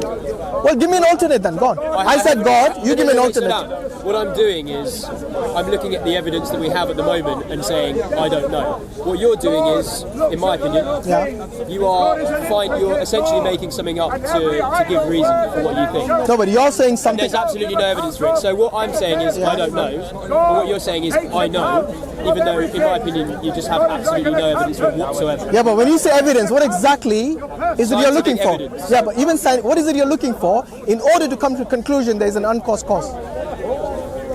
Well, give me an alternate then. Go on. I said God. You give me an alternate. What I'm doing is I'm looking at the evidence that we have at the moment and saying I don't know. What you're doing is, in my opinion, you're essentially making something up to give reason for what you think. No, but you're saying something. And there's absolutely no evidence for it. So what I'm saying is I don't know. But what you're saying is I know, even though, in my opinion, you just have absolutely no evidence for it whatsoever. Yeah, but when you say evidence, what exactly is it you're looking for? Evidence. Yeah, but even what is it you're looking for in order to come to a conclusion there is an uncaused cause?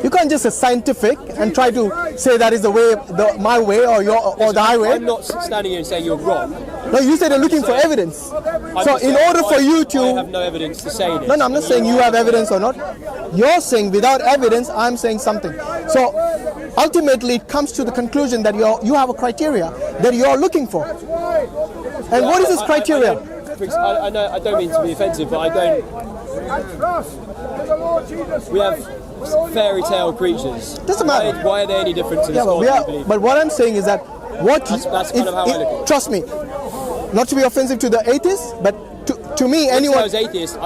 You can't just say scientific and try to say that is the way, my way or the highway. I'm not standing here and saying you're wrong. No, you said you're looking for evidence. So in order for you to... I have no evidence to say this. No, I'm not saying you have evidence or not. You're saying without evidence, I'm saying something. So ultimately it comes to the conclusion that you have a criteria that you're looking for. And what is this criteria? I know I don't mean to be offensive, but I don't... We have fairy tale creatures. Doesn't matter. Why are they any different to this God? But what I'm saying is that that's kind of how I look at it. Trust me, not to be offensive to the atheists, but to me, anyone. If I was atheist,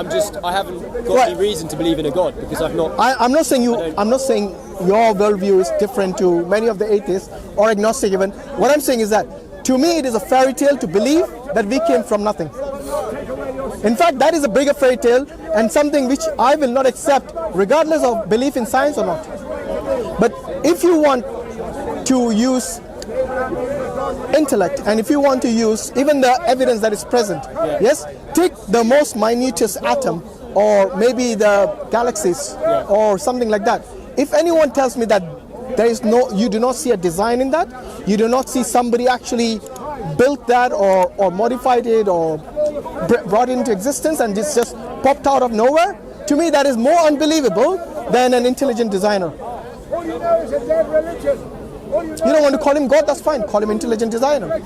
I haven't got any reason to believe in a God because I've not. I'm not saying I'm not saying your worldview is different to many of the atheists or agnostic even. What I'm saying is that to me, it is a fairy tale to believe that we came from nothing. In fact, that is a bigger fairy tale and something which I will not accept regardless of belief in science or not. But if you want to use intellect and if you want to use even the evidence that is present, yes, take the most minutest atom or maybe the galaxies or something like that. If anyone tells me that you do not see a design in that, you do not see somebody actually built that or modified it or brought it into existence and it's just popped out of nowhere, to me that is more unbelievable than an intelligent designer. All you know is a dead religion. You don't want to call him God, that's fine, call him intelligent designer.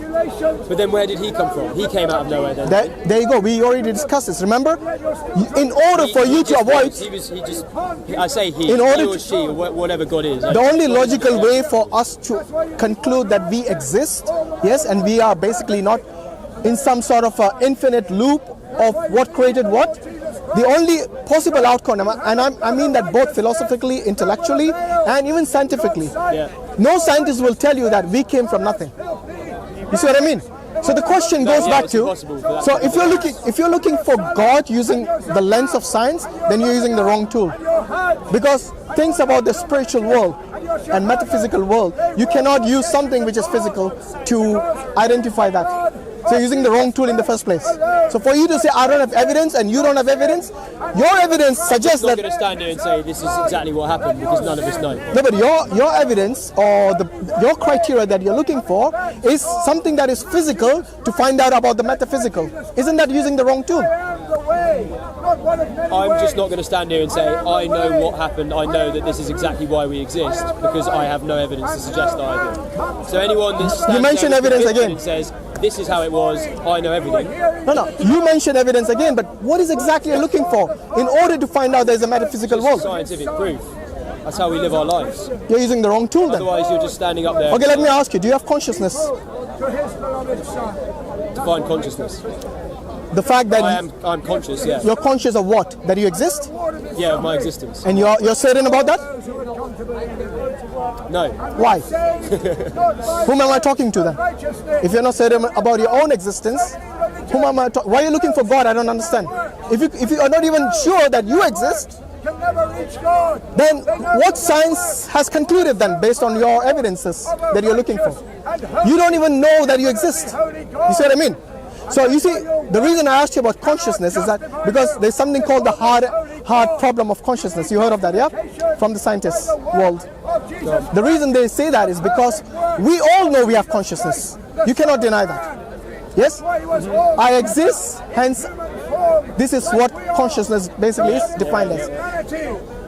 But then where did he come from? He came out of nowhere then. There you go, we already discussed this, remember? In order for you to avoid... I say he or she, or whatever God is. The only logical way for us to conclude that we exist, yes, and we are basically not in some sort of infinite loop of what created what, the only possible outcome, and I mean that both philosophically, intellectually, and even scientifically. No scientist will tell you that we came from nothing. You see what I mean? So the question goes back to, so if you're looking for God using the lens of science, then you're using the wrong tool. Because things about the spiritual world and metaphysical world, you cannot use something which is physical to identify that. So you're using the wrong tool in the first place. So for you to say I don't have evidence and you don't have evidence, your evidence suggests that... I'm not going to stand here and say this is exactly what happened because none of us know. No, but your evidence or your criteria that you're looking for is something that is physical to find out about the metaphysical. Isn't that using the wrong tool? I'm just not going to stand here and say I know what happened, I know that this is exactly why we exist because I have no evidence to suggest that I do. So anyone that stands you mentioned evidence again and says this is how it was, I know everything. No, you mentioned evidence again, but what is exactly you're looking for in order to find out there's a metaphysical world? Scientific proof. That's how we live our lives. You're using the wrong tool then. Otherwise you're just standing up there. Okay, let me ask you, do you have consciousness? Define consciousness. The fact that I'm conscious, yeah. You're conscious of what? That you exist? Yeah, of my existence. And you're certain about that? No. Why? Whom am I talking to then? If you're not certain about your own existence, whom am I why are you looking for God? I don't understand. If you are not even sure that you exist, then what science has concluded then based on your evidences that you're looking for? You don't even know that you exist. You see what I mean? So you see, the reason I asked you about consciousness is that because there's something called the hard problem of consciousness. You heard of that, yeah? From the scientists world. The reason they say that is because we all know we have consciousness. You cannot deny that. Yes? I exist, hence this is what consciousness basically is defined as.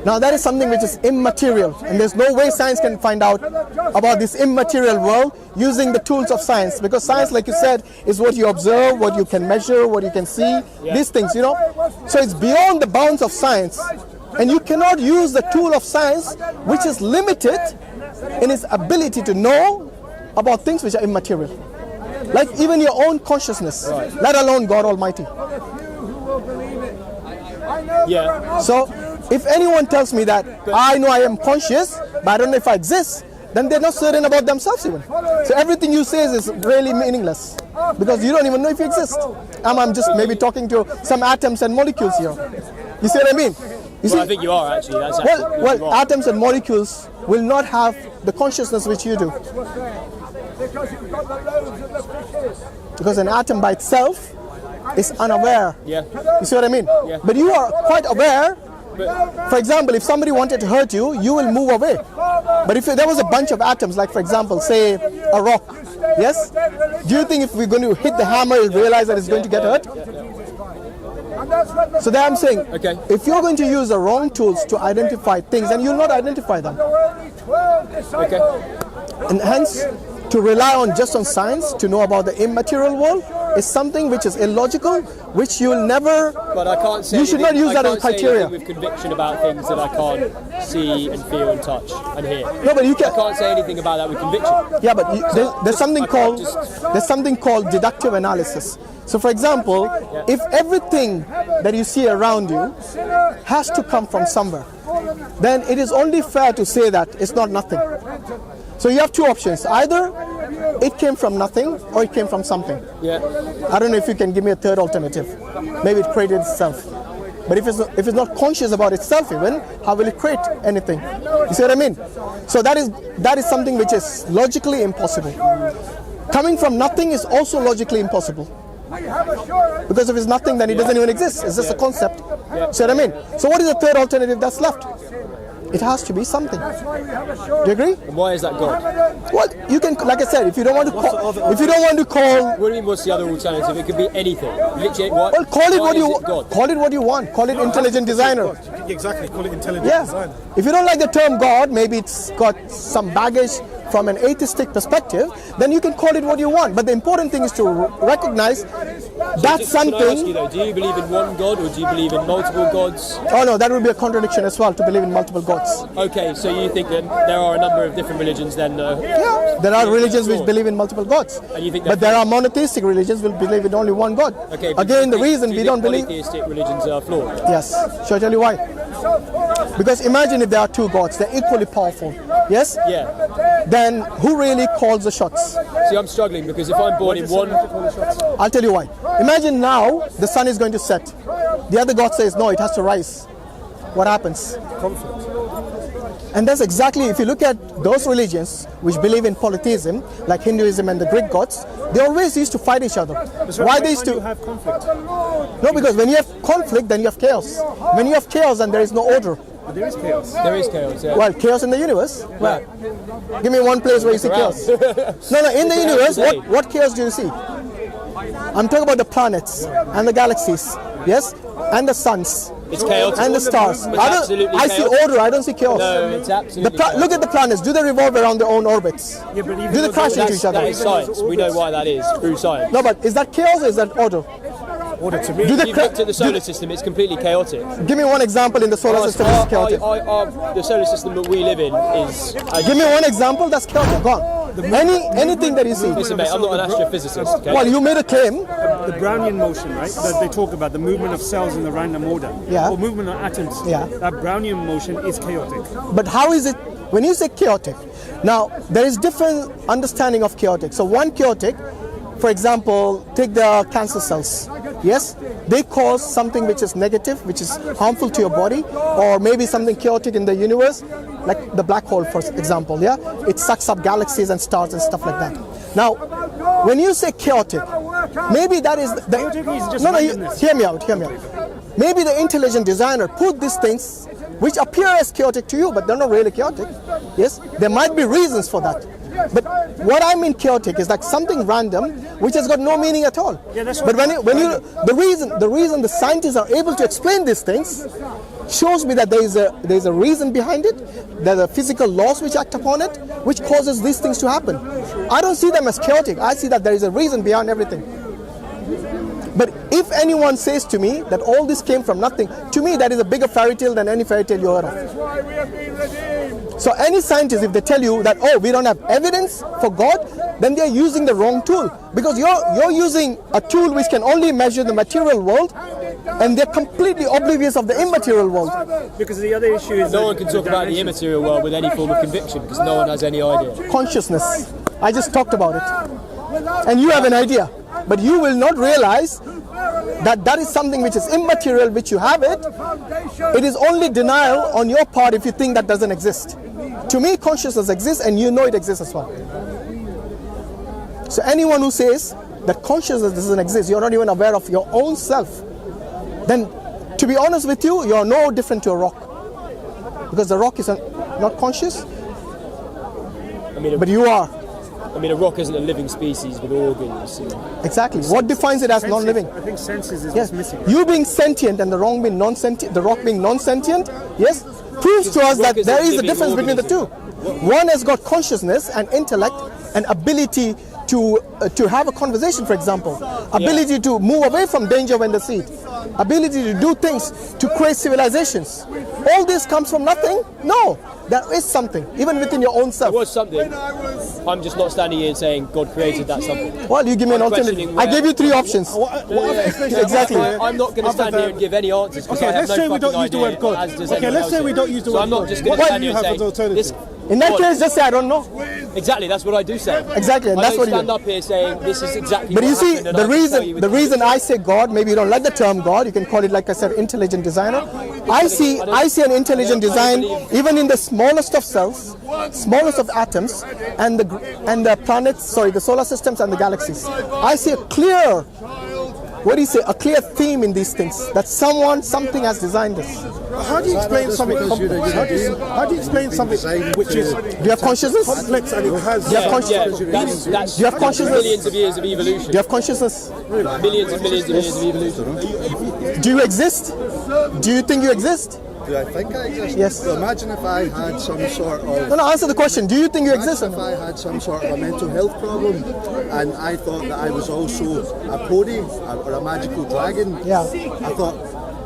Now that is something which is immaterial, and there's no way science can find out about this immaterial world using the tools of science, because science, like you said, is what you observe, what you can measure, what you can see, these things, you know. So it's beyond the bounds of science, and you cannot use the tool of science which is limited in its ability to know about things which are immaterial, like even your own consciousness, let alone God Almighty. Yeah. So if anyone tells me that I know I am conscious, but I don't know if I exist, then they're not certain about themselves even. So everything you say is really meaningless because you don't even know if you exist. I'm just maybe talking to some atoms and molecules here. You see what I mean? You see, I think you are actually. That's well, atoms and molecules will not have the consciousness which you do. Because you've got the loaves and the fishes. Because an atom by itself is unaware. Yeah. You see what I mean? Yeah. But you are quite aware. For example, if somebody wanted to hurt you, you will move away. But if there was a bunch of atoms, like for example, say a rock, yes? Do you think if we're going to hit the hammer, you'll realize that it's going to get hurt? So there I'm saying, okay, if you're going to use the wrong tools to identify things, then you'll not identify them. okay. And hence, to rely on just on science to know about the immaterial world is something which is illogical, which you will never. But I can't say. You should not use that as criteria. With conviction about things that I can't see and feel and touch and hear. No, but you can. I can't say anything about that with conviction. Yeah, but there's something called deductive analysis. So, for example, if everything that you see around you has to come from somewhere, then it is only fair to say that it's not nothing. So you have two options. Either it came from nothing or it came from something. Yeah. I don't know if you can give me a third alternative. Maybe it created itself. But if it's not conscious about itself even, how will it create anything? You see what I mean? So that is something which is logically impossible. Coming from nothing is also logically impossible. Because if it's nothing, then it doesn't even exist. It's just a concept. See what I mean? So what is the third alternative that's left? It has to be something. Do you agree? And why is that God? Well, you can, like I said, if you don't want to call, What do you mean? What's the other alternative? It could be anything. Literally, well, call it what you God? call it what you want. Call it intelligent designer. Exactly, call it intelligent designer. If you don't like the term God, maybe it's got some baggage from an atheistic perspective, then you can call it what you want. But the important thing is to recognize that's something. Can I ask you though, do you believe in one God or do you believe in multiple gods? Oh no, that would be a contradiction as well, to believe in multiple gods. Okay, so you think that there are a number of different religions then? Yeah, there are religions which believe in multiple gods. And you think but there are monotheistic religions which believe in only one God. Okay, again, the reason we don't believe. Monotheistic religions are flawed. Yes, shall I tell you why? Because imagine if there are two gods, they're equally powerful. Yes? Yeah. Then who really calls the shots? See, I'm struggling because if I'm born in one... I'll tell you why. Imagine now the sun is going to set. The other god says, no, it has to rise. What happens? Conflict. And that's exactly, if you look at those religions which believe in polytheism, like Hinduism and the Greek gods, they always used to fight each other. Why they used to have conflict? No, because when you have conflict, then you have chaos. When you have chaos, then there is no order. But there is chaos. There is chaos, yeah. Well, chaos in the universe? Where? Give me one place where you see chaos. No, in the universe, what chaos do you see? I'm talking about the planets and the galaxies, yes? And the suns. It's chaotic. And the stars. I see order, I don't see chaos. No, it's absolutely Look at the planets. Do they revolve around their own orbits? Yeah, but even Do they crash into each other? That is science. We know why that is through science. No, but is that chaos or is that order? Order to me. Do If you looked at the solar system, it's completely chaotic. Give me one example in the solar system that's chaotic. The solar system that we live in is... Give me one example that's chaotic. Go on. Anything that you see. Listen, mate, I'm not an astrophysicist, okay? Well, you made a claim. The Brownian motion, right? That they talk about the movement of cells in the random order. Yeah. Or movement of atoms. Yeah. That Brownian motion is chaotic. But how is it, when you say chaotic, now there is different understanding of chaotic. So one chaotic, for example, take the cancer cells. Yes, they cause something which is negative, which is harmful to your body, or maybe something chaotic in the universe, like the black hole, for example. Yeah, it sucks up galaxies and stars and stuff like that. Now, when you say chaotic, maybe that is the hear me out. Maybe the intelligent designer put these things which appear as chaotic to you, but they're not really chaotic. Yes, there might be reasons for that. But what I mean chaotic is like something random which has got no meaning at all. Yeah, that's but the reason the scientists are able to explain these things shows me that there is a reason behind it. There are physical laws which act upon it, which causes these things to happen. I don't see them as chaotic. I see that there is a reason behind everything. But if anyone says to me that all this came from nothing, to me that is a bigger fairy tale than any fairy tale you heard of. That's why we have been redeemed. So any scientist, if they tell you that, oh, we don't have evidence for God, then they're using the wrong tool. Because you're using a tool which can only measure the material world, and they're completely oblivious of the immaterial world. Because the other issue is No one can talk about the immaterial world with any form of conviction because no one has any idea. Consciousness. I just talked about it. And you have an idea, but you will not realize that that is something which is immaterial, which you have it. It is only denial on your part if you think that doesn't exist. To me, consciousness exists, and you know it exists as well. So anyone who says that consciousness doesn't exist, you're not even aware of your own self, then to be honest with you, you're no different to a rock. Because the rock is not conscious, but you are. I mean, a rock isn't a living species with organs. Exactly. What defines it as non-living? I think senses is Yes. what's missing. You being sentient and the rock being non-sentient, yes, proves to us that there is a difference between the two. One has got consciousness and intellect and ability to have a conversation, for example, ability to move away from danger when they see it, ability to do things, to create civilizations. All this comes from nothing? No, there is something, even within your own self. There was something. I'm just not standing here and saying God created that something. Well, you give me an alternative. I gave you 3 options. Exactly. I'm not going to stand here and give any answers because I have let's say we don't use the word God. Okay, let's say we don't use the word God. So I'm not just going to stand here and say this. In that case, just say I don't know. Exactly, that's what I do say. Exactly, and that's what you stand up here saying this is exactly. But what you see, happened, and the I can tell you with reason I say God, maybe you don't like the term God. You can call it, like I said, intelligent designer. I see an intelligent design even in the smallest of cells, smallest of atoms, and the planets. Sorry, the solar systems and the galaxies. I see a clear. What do you say? A clear theme in these things that something has designed this. How do you explain something? How do you explain something which is? Do you have consciousness? Complex and it has. Do you have consciousness? That's Do you have consciousness? millions of years of evolution. Do you have consciousness? Millions and millions of years of evolution. Do you exist? Do you think you exist? Do I think I exist? Yes. Well, imagine if I had some sort of... No, answer the question. Do you think you exist? Imagine if I had some sort of a mental health problem and I thought that I was also a pony or a magical dragon. Yeah. I thought,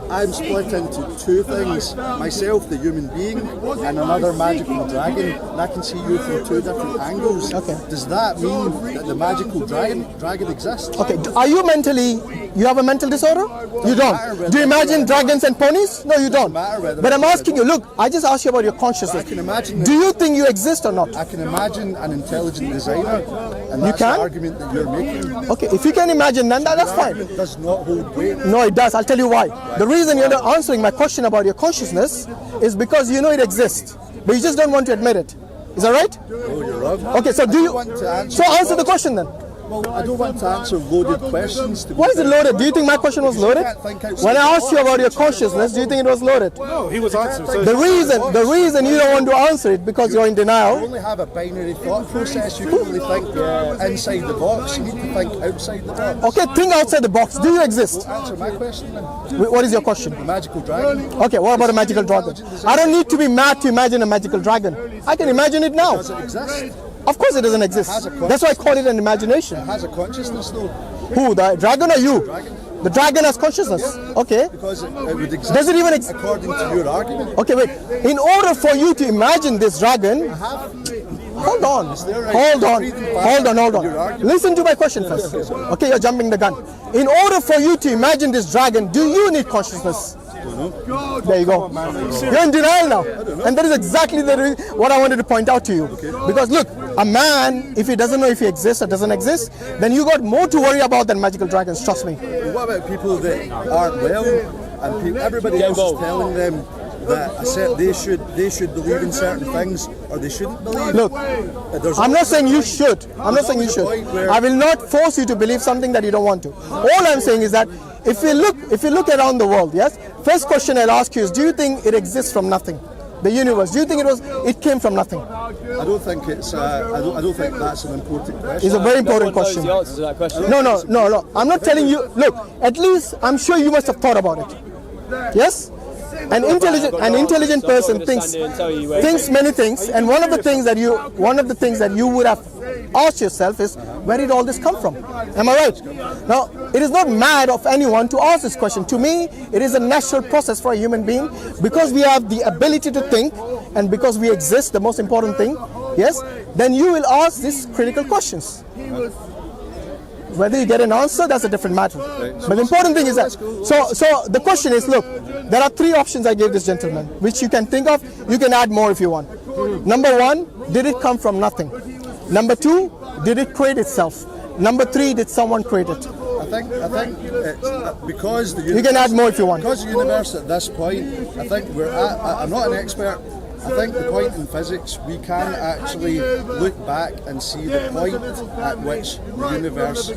I'm split into 2 things. Myself, the human being, and another magical dragon. And I can see you from 2 different angles. Okay. Does that mean that the magical dragon exists? Okay, are you you have a mental disorder? You don't. Do you imagine dragons and ponies? No, you don't. But I'm asking you, look, I just asked you about your consciousness. I can imagine. Do you think you exist or not? I can imagine an intelligent designer, and that's can? the argument that you're making. Okay, if you can imagine, then that's fine. It does not hold weight. No, it does. I'll tell you why. The reason you're not answering my question about your consciousness is because you know it exists, but you just don't want to admit it. Is that right? No, you're wrong. Okay, so answer the question then. Well, I don't want to answer loaded questions. Why is it loaded? Do you think my question was loaded? When I asked you about your consciousness, do you think it was loaded? No, he was answering. The reason you don't want to answer it because you're in You denial. only have a binary thought process. You can only think inside the box. You need to think outside the box. Okay, think outside the box. Do you exist? Answer my question then. What is your question? The magical dragon. Okay, what about a magical dragon? I don't need to be mad to imagine a magical dragon. I can imagine it now. Does it exist? Of course it doesn't exist. That's why I call it an imagination. It has a consciousness though. Who, the dragon or you? The dragon has consciousnness. Okay. Because it would exist. Does it even exist? According to your argument. Okay, wait. In order for you to imagine this dragon, hold on. Listen to my question first. Okay, you're jumping the gun. In order for you to imagine this dragon, do you need consciousness? There you go. You're in denial now. And that is exactly what I wanted to point out to you. Because look, a man, if he doesn't know if he exists or doesn't exist, then you got more to worry about than magical dragons, trust me. What about people that aren't well and everybody else is telling them that they should believe in certain things or they shouldn't believe? Look, I'm not saying you should. I will not force you to believe something that you don't want to. All I'm saying is that if you look around the world, yes, first question I'll ask you is, do you think it exists from nothing? The universe, do you think it came from nothing? I don't think it's. I don't think that's an important question. It's a very important question. The answer to that question. No. I'm not telling you. Look, at least I'm sure you must have thought about it. Yes. An intelligent person thinks many things, and one of the things that you would have asked yourself is, where did all this come from? Am I right? Now, it is not mad of anyone to ask this question. To me, it is a natural process for a human being, because we have the ability to think, and because we exist, the most important thing. Yes. Then you will ask these critical questions. Whether you get an answer, that's a different matter. But the important thing is that, so the question is, look, there are 3 options I gave this gentleman, which you can think of. You can add more if you want. Number 1, did it come from nothing? Number 2, did it create itself? Number 3, did someone create it? I think it's because the universe, you can add more if you want. Because the universe at this point, I think we're at, I'm not an expert, I think the point in physics, we can actually look back and see the point at which the universe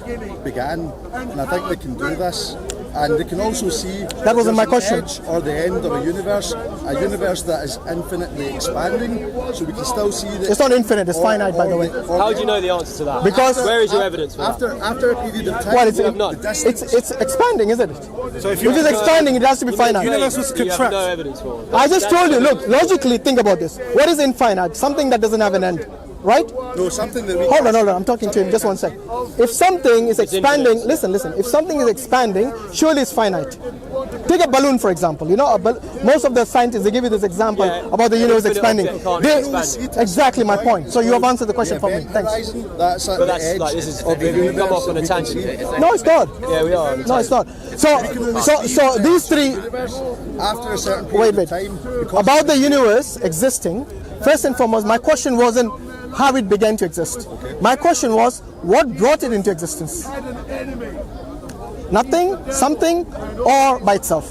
began, and I think we can do this. And they can also see that wasn't my question. Edge or the end of a universe that is infinitely expanding. So we can still see that it's not infinite; it's finite, by the way. How do you know the answer to that? Because where is your evidence for that? After a period of time, well, it's expanding, isn't it? So if it's expanding, it has to be finite. The universe was contract. You have no evidence for it. I just told you. Look, logically, think about this. What is infinite? Something that doesn't have an end. Right? No, something that we hold on, I'm talking to him, just one sec. If something is expanding, listen, if something is expanding, surely it's finite. Take a balloon, for example. You know, most of the scientists, they give you this example about the universe expanding. Exactly my point. So you have answered the question for me. Thanks. That's at the edge like, this is of the universe. Come off on a tangent. No, it's not. Yeah, we are. No, it's not. So these 3. After a certain period of time. About the universe existing, first and foremost, my question wasn't how it began to exist. My question was, what brought it into existence? Nothing, something, or by itself.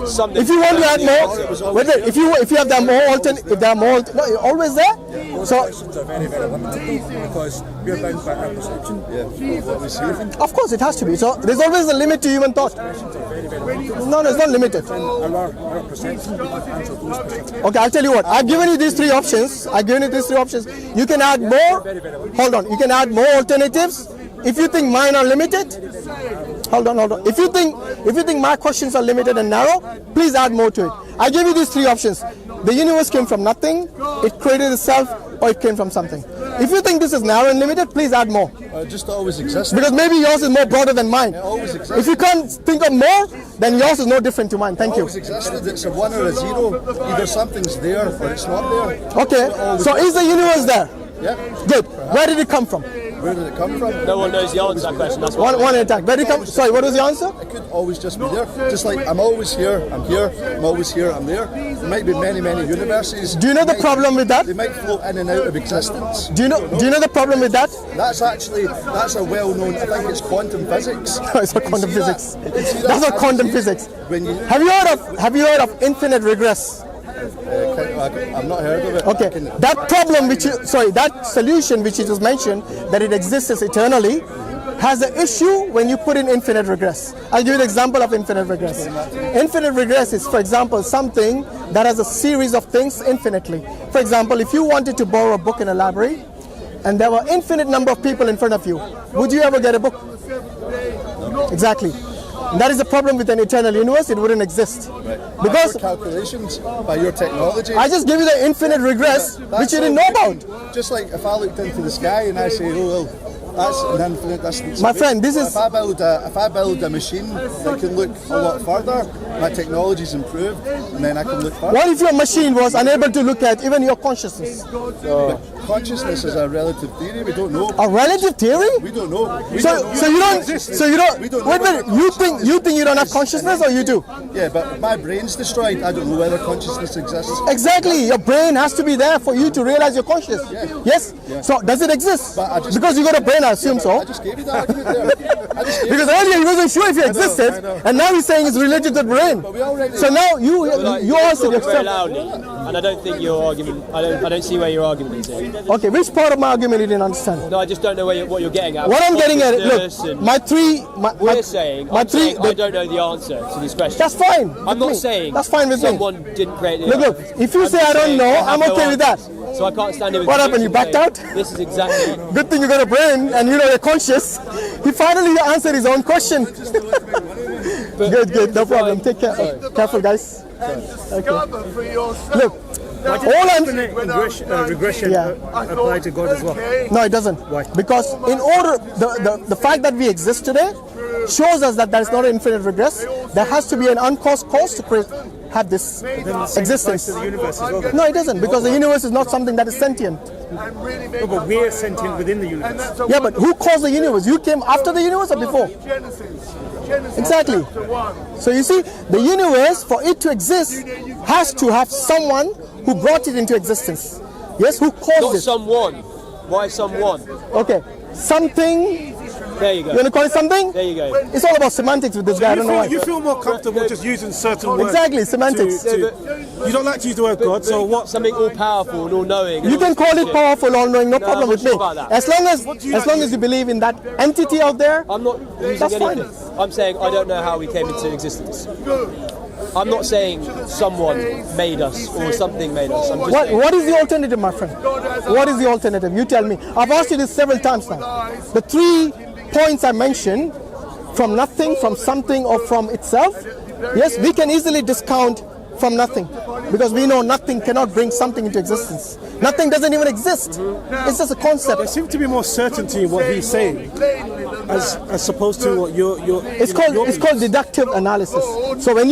Something. If you want to add more, wait, if you have there more alternate, if there are more, no, you're always there. So questions are very, very limited because we're bound by our perception. Of course, it has to be. So there's always a limit to human thought. No, it's not limited. Our perception answer those perceptions. Okay, I'll tell you what. I've given you these 3 options. You can add more. Hold on. You can add more alternatives. If you think mine are limited, hold on. If you think my questions are limited and narrow, please add more to it. I gave you these 3 options. The universe came from nothing, it created itself, or it came from something. If you think this is narrow and limited, please add more. It just always exists. Because maybe yours is more broader than mine. It always exists. If you can't think of more, then yours is no different to mine. Thank you. It always existed. It's a 1 or a 0. Either something's there or it's not there. Okay, so is the universe there? Yeah. Good. Where did it come from? Where did it come from? No one knows the answer to that question. That's one attack. Where did it come? Sorry, what was the answer? It could always just be there. Just like I'm always here, I'm here. I'm always here, I'm there. There might be many, many universes. Do you know the problem with that? They might float in and out of existence. Do you know the problem with that? That's a well-known. I think it's quantum physics. No, it's not quantum physics. That's not quantum physics. Have you heard of infinite regress? I've not heard of it. Okay, that problem that solution which you just mentioned, that it exists eternally, has an issue when you put in infinite regress. I'll give you an example of infinite regress. Infinite regress is, for example, something that has a series of things infinitely. For example, if you wanted to borrow a book in a library, and there were infinite number of people in front of you, would you ever get a book? No. Exactly. And that is the problem with an eternal universe. It wouldn't exist. Right. Because by your calculations, by your technology. I just give you the infinite regress, which you didn't know about. Just like if I looked into the sky and I say, oh well, that's an infinite distance. My friend, this is. If I build a machine that can look a lot further, my technology's improved, and then I can look further. What if your machine was unable to look at even your consciousness? But consciousness is a relative theory. We don't know. A relative theory? We don't know. So you don't. Wait a minute. You think you don't have consciousness, or you do? Yeah, but if my brain's destroyed, I don't know whether consciousness exists. Exactly. Your brain has to be there for you to realize you're conscious. Yeah. Yes. Yeah. So does it exist? Because you got a brain, I assume so. I just gave you that argument there. Because earlier he wasn't sure if it existed, and now he's saying it's related to the brain. So now you answered yourself. Very loudly, and I don't think your argument. I don't see where your argument is here. Okay, which part of my argument you didn't understand? No, I just don't know what you're getting at. What I'm getting at, look, we're saying I don't know the answer to this question. That's fine. I'm not saying that's fine with me. Someone didn't create the Look, if you say I don't know, I'm okay with that. So I can't stand here with what happened? You backed out? This is exactly. Good thing you got a brain and you know you're conscious. He finally answered his own question. Good, no problem. Take care. Careful, guys. Okay. Look, all regression apply to God as well? No, it doesn't. Why? Because in order, the fact that we exist today shows us that there is not an infinite regress. There has to be an uncaused cause to have this existence. The universe as well. No, it doesn't, because the universe is not something that is sentient. No, but we're sentient within the universe. Yeah, but who caused the universe? You came after the universe or before? Exactly. So you see, the universe, for it to exist, has to have someone who brought it into existence. Yes, who caused Not it? someone. Why someone? Okay, something. There you go. You want to call it something? There you go. It's all about semantics with this guy. I don't know why. You feel more comfortable just using certain words. Exactly, semantics. You don't like to use the word God, so what? Something all powerful and all knowing. You can call it powerful, all-knowing, no No, problem I'm with not me. sure about that. As long as you believe in that entity out there, I'm not using that's anything. fine. I'm saying I don't know how we came into existence. I'm not saying someone made us or something made us. I'm just saying. What is the alternative, my friend? What is the alternative? You tell me. I've asked you this several times now. The 3 points I mentioned, from nothing, from something, or from itself, yes, we can easily discount from nothing, because we know nothing cannot bring something into existence. Nothing doesn't even exist. It's just a concept. There seems to be more certainty in what he's saying, as opposed to what you're It's called deductive analysis. So when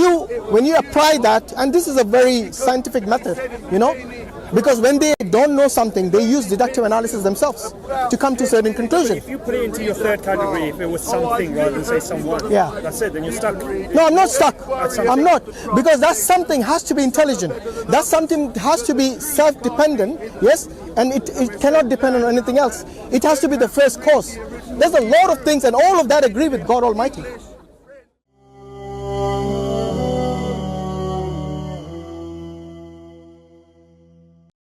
you apply that, and this is a very scientific method, you know, because when they don't know something, they use deductive analysis themselves to come to a certain conclusion. If you put it into your third category, if it was something rather than say someone, Yeah. that's it. Then you're stuck. No, I'm not stuck. I'm not, because that something has to be intelligent. That something has to be self-dependent, yes, and it cannot depend on anything else. It has to be the first cause. There's a lot of things, and all of that agree with God Almighty.